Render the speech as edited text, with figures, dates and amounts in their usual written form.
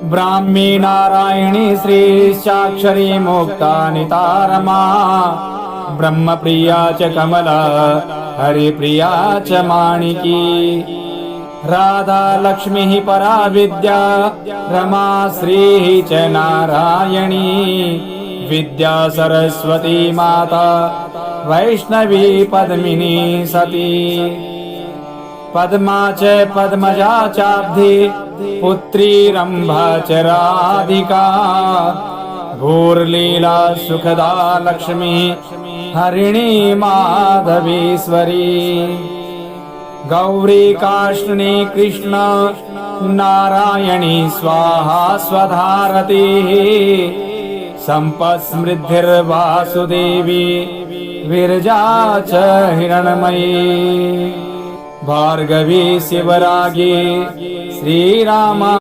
ब्राह्मी नारायणी श्रीशाक्षरी मुक्तानिता रमा ब्रह्मप्रिया च कमला हरिप्रिया च माणिकी राधा लक्ष्मी परा विद्या रमा श्री च नारायणी विद्या सरस्वती माता वैष्णवी पद्मिनी सती पद्मा च पद्मजा चाब्धि पुत्री रंभा च राधिका भूर्लीला सुखदा लक्ष्मी हरिणी माधवीश्वरी गौरी काष्णी कृष्ण नारायणी स्वाहा स्वधारती सम्पत्समृद्धिर्वासुदेवी विरजा च हिरण्मयी भार्गवी शिवरागी श्रीरामा